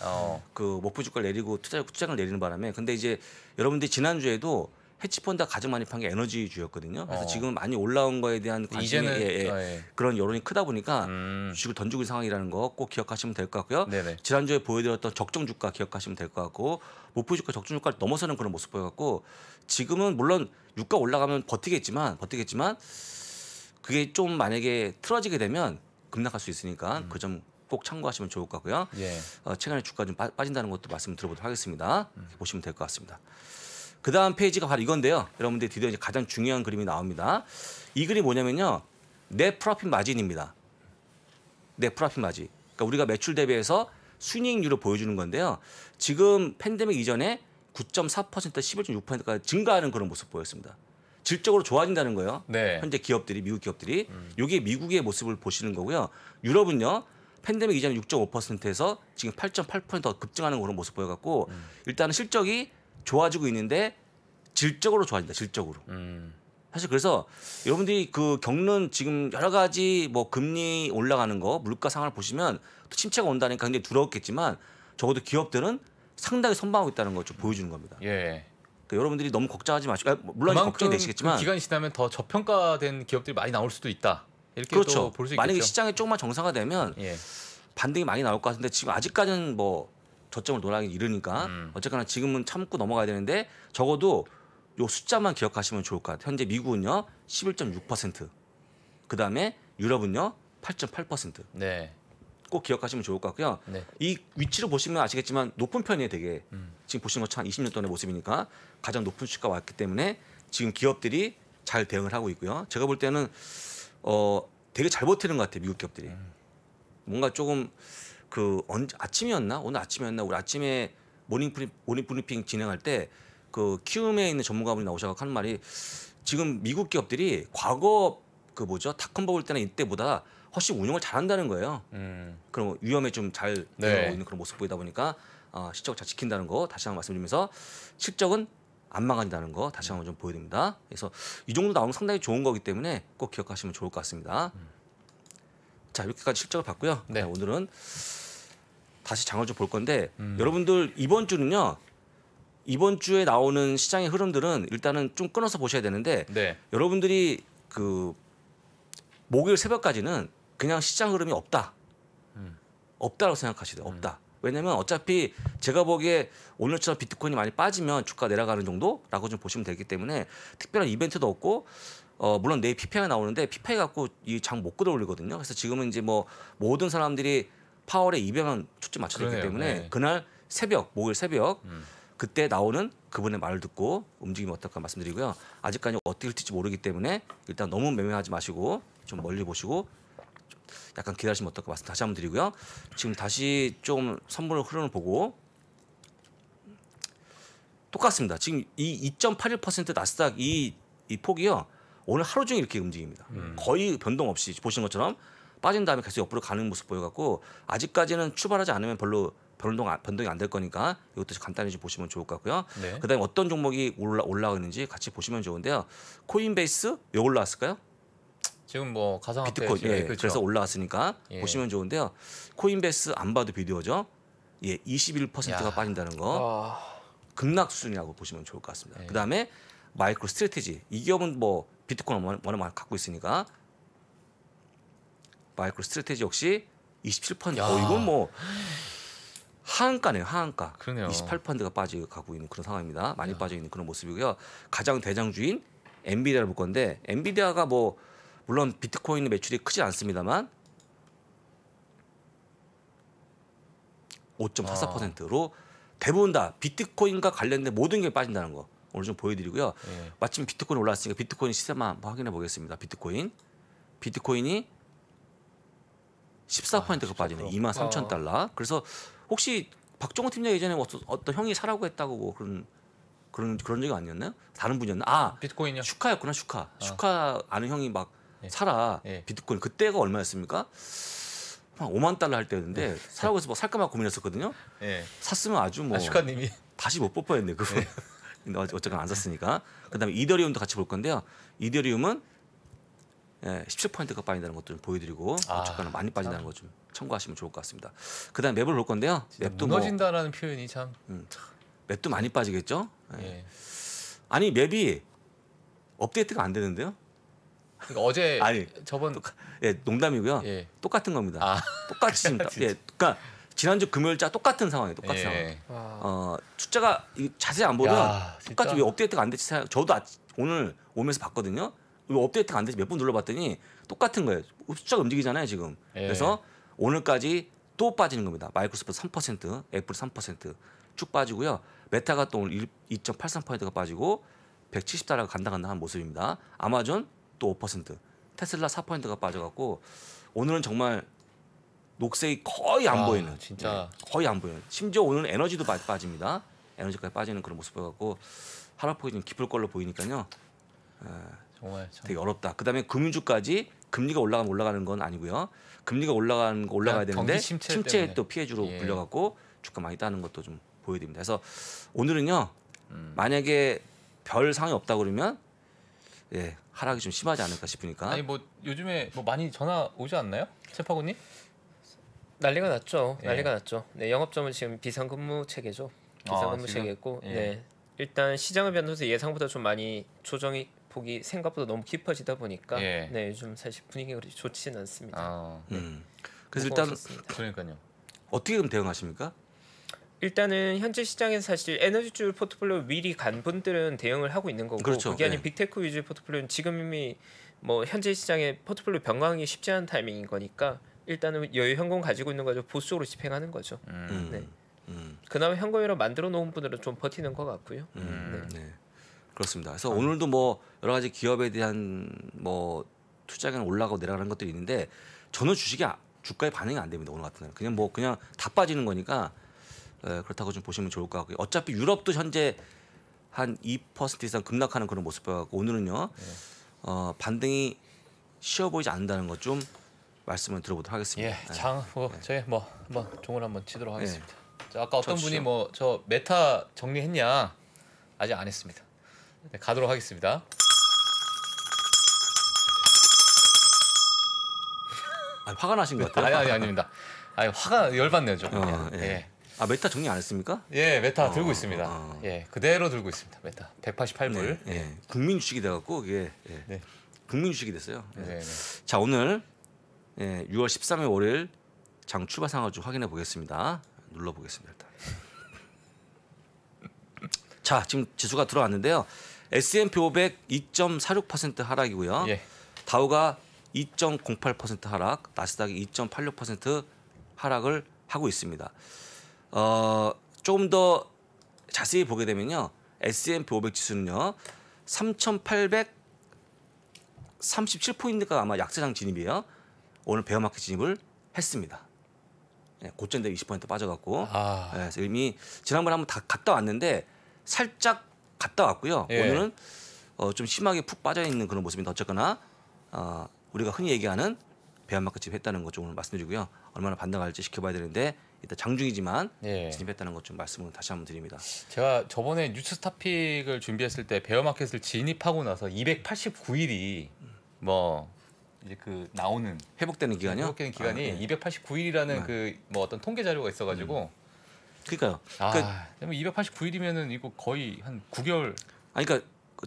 그 목표 주가를 내리고 투자를 내리는 바람에 근데 이제 여러분들이 지난주에도 헤지펀드가 가장 많이 판 게 에너지주였거든요. 그래서 지금 많이 올라온 거에 대한 관심이 이제는 그런 여론이 크다 보니까 주식을 던지고 있는 상황이라는 거 꼭 기억하시면 될 것 같고요. 네네. 지난주에 보여드렸던 적정 주가 기억하시면 될 것 같고 목표 주가 적정 주가를 넘어서는 그런 모습 보여갖고 지금은 물론 유가 올라가면 버티겠지만 그게 좀 만약에 틀어지게 되면 급락할 수 있으니까 그 점 꼭 참고하시면 좋을 것 같고요. 예. 최근에 주가 좀 빠진다는 것도 말씀드려보도록 하겠습니다. 보시면 될 것 같습니다. 그 다음 페이지가 바로 이건데요. 여러분들이 드디어 이제 가장 중요한 그림이 나옵니다. 이 그림이 뭐냐면요. 넷 프로핏 마진입니다. 넷 프로핏 마진. 그러니까 우리가 매출 대비해서 순이익률을 보여주는 건데요. 지금 팬데믹 이전에 9.4% 11.6%까지 증가하는 그런 모습 보였습니다. 질적으로 좋아진다는 거예요. 네. 현재 기업들이 미국 기업들이 이게 미국의 모습을 보시는 거고요. 유럽은요. 팬데믹 이전에 6.5%에서 지금 8.8% 급증하는 그런 모습 보여갖고 일단은 실적이 좋아지고 있는데 질적으로 좋아진다. 질적으로. 사실 그래서 여러분들이 그 겪는 지금 여러 가지 뭐 금리 올라가는 거, 물가 상황을 보시면 또 침체가 온다니까 굉장히 두렵겠지만 적어도 기업들은 상당히 선방하고 있다는 걸 좀 보여주는 겁니다. 예. 그러니까 여러분들이 너무 걱정하지 마시고 물론 걱정이 되시겠지만 그 기간이 지나면 더 저평가된 기업들이 많이 나올 수도 있다. 이렇게 그렇죠. 볼 수 있겠죠. 만약에 시장이 조금만 정상화되면 예. 반등이 많이 나올 것 같은데 지금 아직까지는 뭐 저점을 놀아기 이르니까 어쨌거나 지금은 참고 넘어가야 되는데 적어도 요 숫자만 기억하시면 좋을 것 같아요. 현재 미국은요 11.6%, 그 다음에 유럽은요 8.8%. 네. 꼭 기억하시면 좋을 것 같고요. 네. 이 위치를 보시면 아시겠지만 높은 편이에요, 되게. 지금 보시는 것처럼 20년 동안의 모습이니까 가장 높은 수치가 왔기 때문에 지금 기업들이 잘 대응을 하고 있고요. 제가 볼 때는 되게 잘 버티는 것 같아요, 미국 기업들이. 뭔가 조금 그 아침이었나? 오늘 아침이었나? 우리 아침에 모닝 브리핑 진행할 때 그 키움에 있는 전문가분이 나오셔서 하는 말이 지금 미국 기업들이 과거 그 뭐죠? 닷컴 버블 때나 이때보다 훨씬 운영을 잘한다는 거예요. 그럼 위험에 좀 잘 대응하고 있는 그런 모습 보이다 보니까 실적 잘 지킨다는 거 다시 한번 말씀드리면서 실적은 안 망한다는 거 다시 한번 좀 보여드립니다. 그래서 이 정도 나오면 상당히 좋은 거기 때문에 꼭 기억하시면 좋을 것 같습니다. 자, 이렇게까지 실적을 봤고요. 네. 오늘은 다시 장을 좀 볼 건데 여러분들 이번 주는요. 이번 주에 나오는 시장의 흐름들은 일단은 좀 끊어서 보셔야 되는데 네. 여러분들이 그 목요일 새벽까지는 그냥 시장 흐름이 없다. 없다라고 생각하시대요. 없다. 왜냐면 어차피 제가 보기에 오늘처럼 비트코인이 많이 빠지면 주가 내려가는 정도라고 좀 보시면 되기 때문에 특별한 이벤트도 없고 물론 내일 PPI가 나오는데 PPI 갖고 이 장 못 끌어올리거든요. 그래서 지금은 이제 뭐 모든 사람들이 파월에 200만 초점 맞춰져 있기 그러네요. 때문에 네. 그날 새벽 목요일 새벽 그때 나오는 그분의 말을 듣고 움직이면 어떨까 말씀드리고요. 아직까지 어떻게 될지 모르기 때문에 일단 너무 매매하지 마시고 좀 멀리 보시고 좀 약간 기다리시면 어떨까 말씀 다시 한번 드리고요. 지금 다시 좀 선물 흐름을 보고 똑같습니다. 지금 이 2.81% 나스닥 이 폭이요. 오늘 하루 종일 이렇게 움직입니다. 거의 변동 없이 보신 것처럼 빠진 다음에 계속 옆으로 가는 모습 보여갖고 아직까지는 출발하지 않으면 별로 변동이 안 될 거니까 이것도 간단히 좀 보시면 좋을 것 같고요. 네. 그다음에 어떤 종목이 올라가는지 같이 보시면 좋은데요. 코인베이스 왜 올라왔을까요? 지금 뭐 가상화폐 비트코인 시장에, 예, 그렇죠. 그래서 올라왔으니까 예. 보시면 좋은데요. 코인베이스 안 봐도 비디오죠. 예, 21%가 야. 빠진다는 거 급락 수준이라고 보시면 좋을 것 같습니다. 예. 그다음에 마이크로 스트래티지 이 기업은 뭐 비트코인 워낙 갖고 있으니까 마이크로 스트래티지 역시 27%. 야. 이건 뭐 하한가네요. 하한가. 그러네요. 28%가 빠져가고 있는 그런 상황입니다. 많이 빠져 있는 그런 모습이고요. 가장 대장주인 엔비디아를 볼 건데 엔비디아가 뭐 물론 비트코인의 매출이 크지 않습니다만 5.44%로 대부분 다 비트코인과 관련된 모든 게 빠진다는 거 오늘 좀 보여드리고요. 예. 마침 비트코인 올랐으니까 비트코인 시세만 한번 확인해 보겠습니다. 비트코인이 14%가 빠지네. 23,000달러. 그래서 혹시 박종호 팀장 예전에 어떤 형이 사라고 했다고 뭐 그런 적이 아니었나요? 다른 분이었나? 비트코인이요? 슈카였구나. 슈카 아는 형이 막 예. 사라 예. 비트코인 그때가 얼마였습니까? 한 5만 달러 할 때였는데 사라고 해서 뭐 살까 말까 고민했었거든요. 예. 샀으면 아주 뭐 슈카님이 다시 못 볼 뻔했네 그거. 근데 어쨌거나 안 샀으니까. 그다음에 이더리움도 같이 볼 건데요. 이더리움은 17%가 빠진다는 것도 좀 보여드리고 어쨌거나 많이 빠진다는 거 좀 참고하시면 좋을 것 같습니다. 그다음 맵을 볼 건데요. 맵도 무너진다라는 표현이 참. 맵도 많이 빠지겠죠. 예. 아니 맵이 업데이트가 안 되는데요. 그러니까 어제 아니, 저번 농담이고요. 예. 똑같은 겁니다. 아. 똑같이 지금 그러니까 지난주 금요일자 똑같은 상황이에요. 똑같은 상황. 와. 숫자가 자세히 안 보면 야, 똑같이 진짜. 왜 업데이트가 안 됐지 저도 오늘 오면서 봤거든요. 왜 업데이트가 안 됐지 몇 번 눌러봤더니 똑같은 거예요. 숫자가 움직이잖아요 지금. 예. 그래서 오늘까지 또 빠지는 겁니다. 마이크로소프트 3%, 애플 3%쭉 빠지고요. 메타가 또 오늘 2.83%가 빠지고 170달러가 간다 한 모습입니다. 아마존 또 5%, 테슬라 4%가 빠져갖고 오늘은 정말 녹색이 거의 안 보이는, 진짜. 거의 안 보이는. 심지어 오늘은 에너지도 빠집니다. 에너지까지 빠지는 그런 모습 보여갖고 하락폭이 좀 깊을 걸로 보이니까요. 정말 참. 되게 어렵다. 그다음에 금융주까지 금리가 올라가면 올라가는 건 아니고요. 금리가 올라가야 되는데 경기 침체 때문에. 또 피해주로 예. 불려갖고 주가 많이 따는 것도 좀 보여드립니다. 그래서 오늘은요 만약에 별 상황이 없다 그러면 하락이 좀 심하지 않을까 싶으니까. 아니 뭐 요즘에 뭐 많이 전화 오지 않나요, 최파고님? 난리가 났죠. 예. 난리가 났죠. 네, 영업점은 지금 비상근무 체계죠. 비상근무 지금? 체계고, 예. 네, 일단 시장을 변동해서 예상보다 좀 많이 조정이 폭이 생각보다 너무 깊어지다 보니까, 예. 네, 요즘 사실 분위기가 그렇게 좋지는 않습니다. 아, 그래서 일단 무거워졌습니다. 그러니까요. 어떻게 그럼 대응하십니까? 일단은 현재 시장에서 사실 에너지주 포트폴리오 미리 간 분들은 대응을 하고 있는 거고, 그렇죠. 그게 아닌 예. 빅테크 위주의 포트폴리오는 지금 이미 뭐 현재 시장에 포트폴리오 변경하기 쉽지 않은 타이밍인 거니까 일단은 여유 현금 가지고 있는 거죠. 보수적으로 집행하는 거죠. 네. 그나마 현금으로 만들어 놓은 분들은 좀 버티는 것 같고요. 네. 그렇습니다. 그래서 오늘도 뭐 여러 가지 기업에 대한 뭐 투자가 올라가고 내려가는 것들이 있는데 저는 주가에 반응이 안 됩니다. 오늘 같은 날은 그냥 다 빠지는 거니까 그렇다고 좀 보시면 좋을 것 같고요. 어차피 유럽도 현재 한 2% 이상 급락하는 그런 모습 보여갖고 오늘은요 반등이 쉬워 보이지 않는다는 것 좀 말씀을 들어보도록 하겠습니다. 예, 저희 뭐 한번 종을 한번 치도록 하겠습니다. 자, 아까 어떤 쳐주시죠. 분이 뭐 저 메타 정리했냐? 아직 안 했습니다. 네, 가도록 하겠습니다. 화가 나신 것 같아요. 아닙니다. 화가 열받네요 좀. 예. 예. 메타 정리 안 했습니까? 예, 메타 들고 있습니다. 예, 그대로 들고 있습니다. 메타 188불. 예. 국민 주식이 돼갖고 이게 네. 국민 주식이 됐어요. 예. 네, 네. 자 오늘 6월 13일 월요일 장 출발 상황을 좀 확인해 보겠습니다. 눌러 보겠습니다. 일단. 자 지금 지수가 들어왔는데요. S&P 500 2.46% 하락이고요. 예. 다우가 2.08% 하락, 나스닥이 2.86% 하락을 하고 있습니다. 조금 더 자세히 보게 되면요. S&P 500 지수는요. 3,837포인트가 아마 약세장 진입이에요. 오늘 베어마켓 진입을 했습니다. 고점 대비 20% 빠져갖고 그래서 이미 지난번에 한번 다 갔다 왔는데 살짝 갔다 왔고요. 예. 오늘은 좀 심하게 푹 빠져 있는 그런 모습인데 어쨌거나 우리가 흔히 얘기하는 베어마켓 진입했다는 것 좀 오늘 말씀드리고요. 얼마나 반등할지 지켜봐야 되는데 일단 장중이지만 예. 진입했다는 것 좀 말씀을 다시 한번 드립니다. 제가 저번에 뉴스 토픽을 준비했을 때 베어마켓을 진입하고 나서 289일이 뭐 이제 그 나오는 회복되는 기간이요? 회복되는 기간이 예. 289일이라는 그 뭐 어떤 통계 자료가 있어가지고 그러니까요. 그럼 289일이면은 이거 거의 한 9개월. 그러니까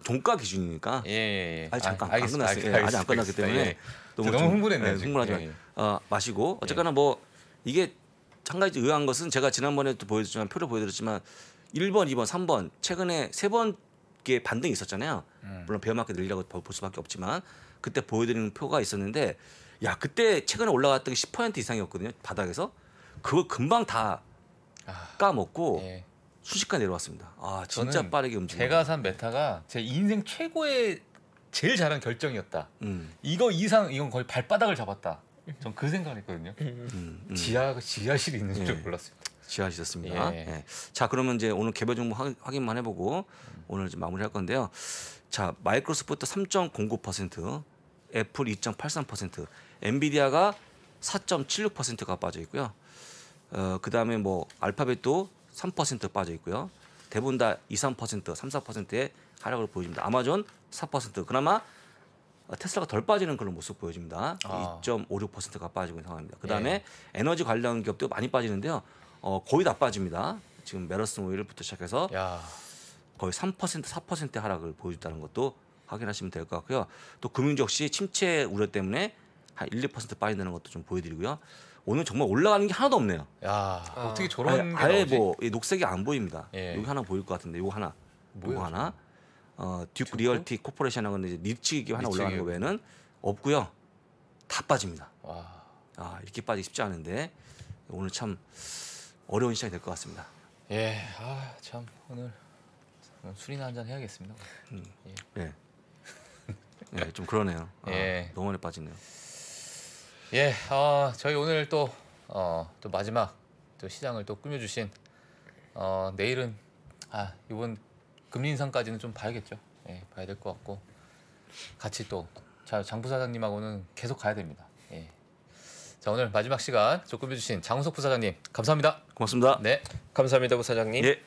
종가 기준이니까. 예. 아니 잠깐 안 알겠습니다. 끝났어요. 아직 안 끝났기 때문에 예. 너무 좀, 흥분했네요. 흥분하지 지금. 마시고 어쨌거나 뭐 이게 한 가지 의아한 것은 제가 지난번에도 보여드렸지만 표를 보여드렸지만 1번, 2번, 3번 최근에 3번께 반등이 있었잖아요. 물론 베어마켓 늘리라고 볼 수밖에 없지만 그때 보여드리는 표가 있었는데 야 그때 최근에 올라갔던 게 10% 이상이었거든요. 바닥에서 그걸 금방 다 까먹고 예. 순식간에 내려왔습니다. 진짜 저는 빠르게 움직여. 제가 산 메타가 제 인생 최고의 제일 잘한 결정이었다. 이거 이상 이건 거의 발바닥을 잡았다. 전 그 생각을 했거든요. 지하실이 있는 줄 몰랐어요. 지하실이었습니다. 예. 예. 자 그러면 이제 오늘 개별 종목 확인만 해보고 오늘 좀 마무리할 건데요. 자 마이크로소프트 3.09%, 애플 2.83%, 엔비디아가 4.76%가 빠져 있고요. 그다음에 뭐 알파벳도 3% 빠져 있고요. 대부분 다 2, 3%, 3, 4%의 하락을 보여줍니다. 아마존 4%. 그나마 테슬라가 덜 빠지는 그런 모습 보여집니다. 2.56%가 빠지고 있는 상황입니다. 그다음에 에너지 관련 기업도 많이 빠지는데요. 거의 다 빠집니다. 지금 메러슨 오일부터 시작해서 거의 3%, 4%의 하락을 보여줬다는 것도 확인하시면 될 것 같고요. 또 금융주 역시 침체 우려 때문에 한 1, 2% 빠진다는 것도 좀 보여드리고요. 오늘 정말 올라가는 게 하나도 없네요. 야, 어떻게 저런 게 아예 나오지? 뭐 녹색이 안 보입니다. 예. 여기 하나 보일 것 같은데 요거 하나, 뭐예요, 요거 하나. 듀크 리얼티 코퍼레이션하고 이제 니치 기업 하나 올라가는 거 외에는 없고요. 다 빠집니다. 와. 이렇게 빠지기 쉽지 않은데 오늘 참 어려운 시장이 될 것 같습니다. 예, 참 오늘 술이나 한잔 해야겠습니다. 예. 예, 좀 그러네요. 예. 너무 많이 빠지네요. 예, 저희 오늘 또 마지막 또 시장을 또 꾸며주신 내일은 이번 금리 인상까지는 좀 봐야겠죠. 예, 봐야 될 것 같고 같이 또 장 부사장님하고는 계속 가야 됩니다. 예. 자, 오늘 마지막 시간 좀 꾸며주신 장우석 부사장님 감사합니다. 고맙습니다. 네, 감사합니다, 부사장님. 예.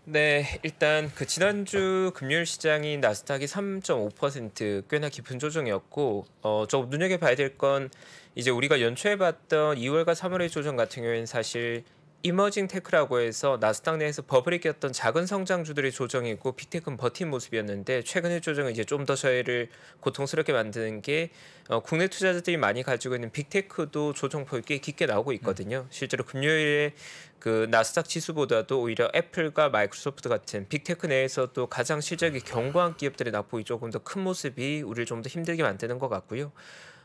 네, 일단 그 지난주 금요일 시장이 나스닥이 3.5% 꽤나 깊은 조정이었고, 조금 눈여겨봐야 될 건 이제 우리가 연초에 봤던 2월과 3월의 조정 같은 경우에는 사실 이머징 테크라고 해서 나스닥 내에서 버블이 꼈던 작은 성장주들의 조정이고 빅테크는 버틴 모습이었는데 최근의 조정은 이제 좀 더 저희를 고통스럽게 만드는 게 국내 투자자들이 많이 가지고 있는 빅테크도 조정폭이 꽤 깊게 나오고 있거든요. 실제로 금요일에 그 나스닥 지수보다도 오히려 애플과 마이크로소프트 같은 빅테크 내에서도 가장 실적이 견고한 기업들의 낙폭이 조금 더 큰 모습이 우리를 좀 더 힘들게 만드는 것 같고요.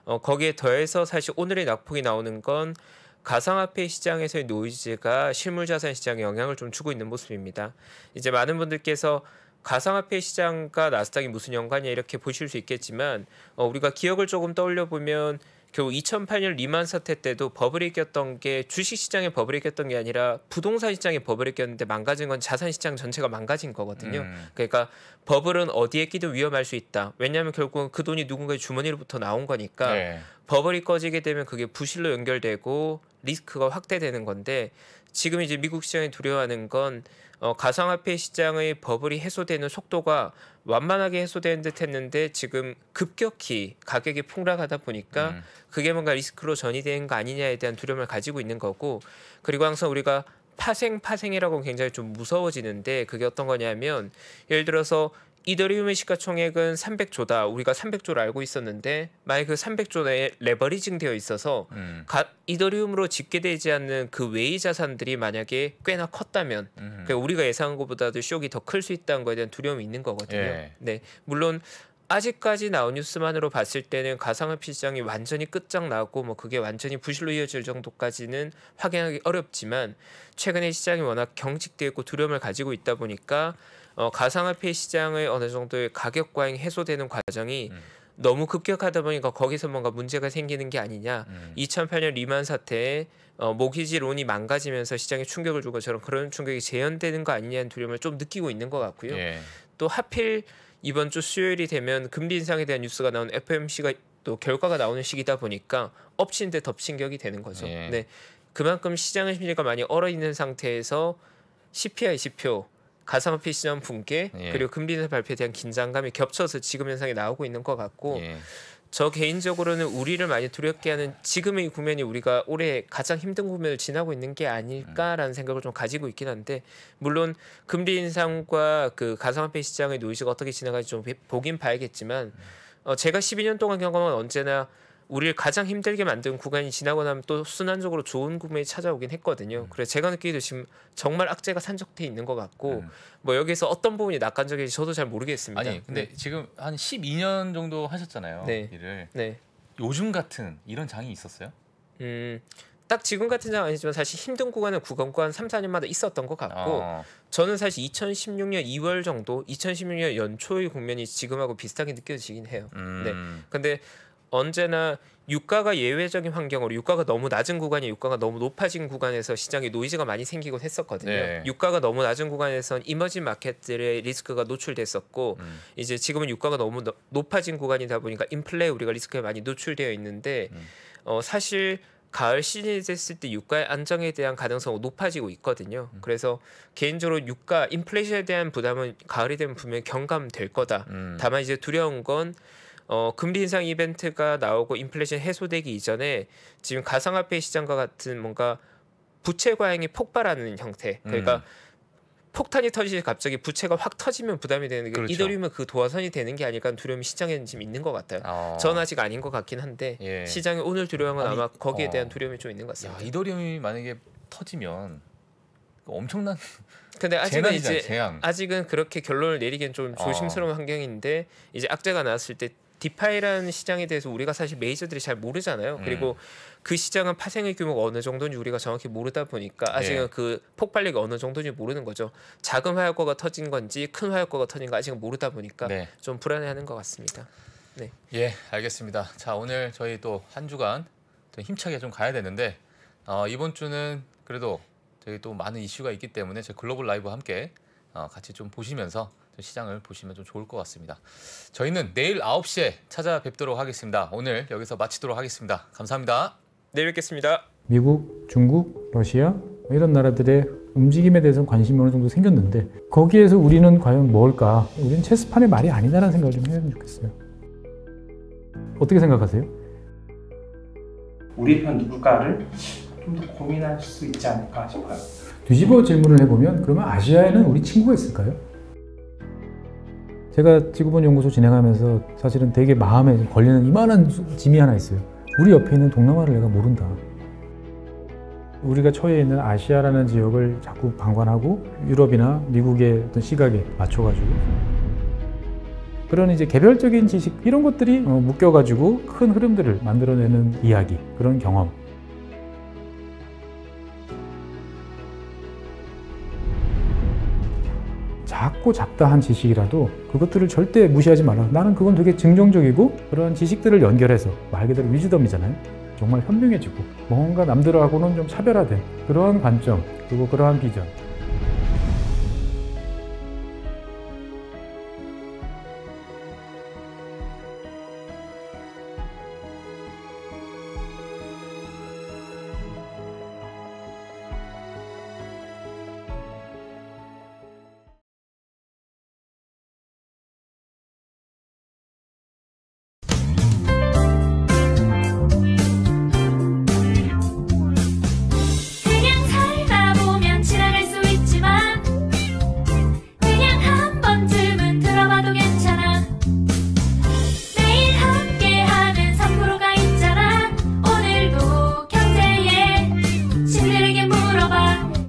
거기에 더해서 사실 오늘의 낙폭이 나오는 건 가상화폐 시장에서의 노이즈가 실물자산 시장에 영향을 좀 주고 있는 모습입니다. 이제 많은 분들께서 가상화폐 시장과 나스닥이 무슨 연관이냐 이렇게 보실 수 있겠지만 우리가 기억을 조금 떠올려 보면 결국 2008년 리만 사태 때도 버블이 꼈던 게 주식시장에 버블이 꼈던 게 아니라 부동산 시장에 버블이 꼈는데 망가진 건 자산시장 전체가 망가진 거거든요. 그러니까 버블은 어디에 끼도 위험할 수 있다. 왜냐하면 결국은 그 돈이 누군가의 주머니로부터 나온 거니까 버블이 꺼지게 되면 그게 부실로 연결되고 리스크가 확대되는 건데 지금 이제 미국 시장이 두려워하는 건 가상화폐 시장의 버블이 해소되는 속도가 완만하게 해소되는 듯 했는데 지금 급격히 가격이 폭락하다 보니까 그게 뭔가 리스크로 전이되는 거 아니냐에 대한 두려움을 가지고 있는 거고 그리고 항상 우리가 파생이라고 굉장히 좀 무서워지는데 그게 어떤 거냐면 예를 들어서 이더리움의 시가총액은 300조다. 우리가 300조를 알고 있었는데 만약 그 300조에 레버리징 되어 있어서 이더리움으로 집계되지 않는 그 외의 자산들이 만약에 꽤나 컸다면 그러니까 우리가 예상한 것보다도 쇼크가 더 클 수 있다는 거에 대한 두려움이 있는 거거든요. 네, 물론 아직까지 나온 뉴스만으로 봤을 때는 가상화폐 시장이 완전히 끝장나고 뭐 그게 완전히 부실로 이어질 정도까지는 확인하기 어렵지만 최근에 시장이 워낙 경직되고 두려움을 가지고 있다 보니까 가상화폐 시장의 어느 정도의 가격 과잉 해소되는 과정이 너무 급격하다 보니까 거기서 뭔가 문제가 생기는 게 아니냐. 2008년 리만 사태에 모기지 론이 망가지면서 시장에 충격을 준 것처럼 그런 충격이 재현되는 거 아니냐는 두려움을 좀 느끼고 있는 것 같고요. 또 하필 이번 주 수요일이 되면 금리 인상에 대한 뉴스가 나온 FOMC가 또 결과가 나오는 시기다 보니까 엎친 데 덮친 격이 되는 거죠. 네, 그만큼 시장의 심리가 많이 얼어있는 상태에서 CPI 지표 가상화폐 시장 붕괴 그리고 금리 인상 발표에 대한 긴장감이 겹쳐서 지금 현상이 나오고 있는 것 같고 저 개인적으로는 우리를 많이 두렵게 하는 지금의 국면이 우리가 올해 가장 힘든 국면을 지나고 있는 게 아닐까라는 생각을 좀 가지고 있긴 한데 물론 금리 인상과 그 가상화폐 시장의 노이즈가 어떻게 지나갈지 좀 보긴 봐야겠지만 제가 12년 동안 경험한 언제나 우리를 가장 힘들게 만든 구간이 지나고 나면 또 순환적으로 좋은 구간이 찾아오긴 했거든요. 그래서 제가 느끼기도 지금 정말 악재가 산적돼 있는 것 같고 뭐 여기서 어떤 부분이 낙관적인지 저도 잘 모르겠습니다. 아니 근데 지금 한 12년 정도 하셨잖아요. 일을. 요즘 같은 이런 장이 있었어요? 딱 지금 같은 장 아니지만 사실 힘든 구간은 구간 3, 4년마다 있었던 것 같고 저는 사실 2016년 2월 정도 2016년 연초의 국면이 지금하고 비슷하게 느껴지긴 해요. 근데 언제나 유가가 예외적인 환경으로 유가가 너무 낮은 구간이 유가가 너무 높아진 구간에서 시장에 노이즈가 많이 생기곤 했었거든요. 네. 유가가 너무 낮은 구간에선 이머징 마켓들의 리스크가 노출됐었고 이제 지금은 유가가 너무 높아진 구간이다 보니까 인플레에 우리가 리스크에 많이 노출되어 있는데 사실 가을 시즌이 됐을 때 유가의 안정에 대한 가능성은 높아지고 있거든요. 그래서 개인적으로 유가 인플레이션에 대한 부담은 가을이 되면 분명히 경감될 거다. 다만 이제 두려운 건 금리 인상 이벤트가 나오고 인플레이션 해소되기 이전에 지금 가상화폐 시장과 같은 뭔가 부채 과잉이 폭발하는 형태. 그러니까 폭탄이 터지지 갑자기 부채가 확 터지면 부담이 되는 게 그렇죠. 이더리움은 그 도화선이 되는 게 아닐까 하는 두려움이 시장에는 지금 있는 것 같아요. 전 아직 아닌 것 같긴 한데 예. 시장이 오늘 두려운 건 아니, 아마 거기에 대한 두려움이 좀 있는 것 야, 같습니다. 이더리움이 만약에 터지면 엄청난 근데 아직은 재난이잖아요, 이제 재앙. 아직은 그렇게 결론을 내리기엔 좀 조심스러운 환경인데 이제 악재가 나왔을 때 디파이라는 시장에 대해서 우리가 사실 메이저들이 잘 모르잖아요. 그리고 그 시장은 파생의 규모가 어느 정도인지 우리가 정확히 모르다 보니까 아직은 예. 그 폭발력이 어느 정도인지 모르는 거죠. 작은 화약고가 터진 건지 큰 화약고가 터진 거 아직은 모르다 보니까 네. 좀 불안해하는 것 같습니다. 네. 예, 알겠습니다. 자, 오늘 저희 또 한 주간 또 힘차게 좀 가야 되는데 이번 주는 그래도 저희 또 많은 이슈가 있기 때문에 제 글로벌 라이브와 함께 같이 좀 보시면서 좀 시장을 보시면 좀 좋을 것 같습니다. 저희는 내일 9시에 찾아뵙도록 하겠습니다. 오늘 여기서 마치도록 하겠습니다. 감사합니다. 내일 뵙겠습니다. 미국, 중국, 러시아 이런 나라들의 움직임에 대해서 관심이 어느 정도 생겼는데 거기에서 우리는 과연 뭘까? 우리는 체스판의 말이 아니다라는 생각을 좀 해야 좋겠어요. 어떻게 생각하세요? 우리 편 누굴까를 좀 더 고민할 수 있지 않을까 싶어요. 뒤집어 질문을 해보면 그러면 아시아에는 우리 친구가 있을까요? 제가 지구본 연구소 진행하면서 사실은 되게 마음에 걸리는 이만한 짐이 하나 있어요. 우리 옆에 있는 동남아를 내가 모른다. 우리가 처해 있는 아시아라는 지역을 자꾸 방관하고 유럽이나 미국의 어떤 시각에 맞춰가지고 그런 이제 개별적인 지식 이런 것들이 묶여가지고 큰 흐름들을 만들어내는 이야기, 그런 경험. 작고 잡다한 지식이라도 그것들을 절대 무시하지 말라. 나는 그건 되게 긍정적이고 그런 지식들을 연결해서 말 그대로 위즈덤이잖아요. 정말 현명해지고 뭔가 남들하고는 좀 차별화된 그러한 관점 그리고 그러한 비전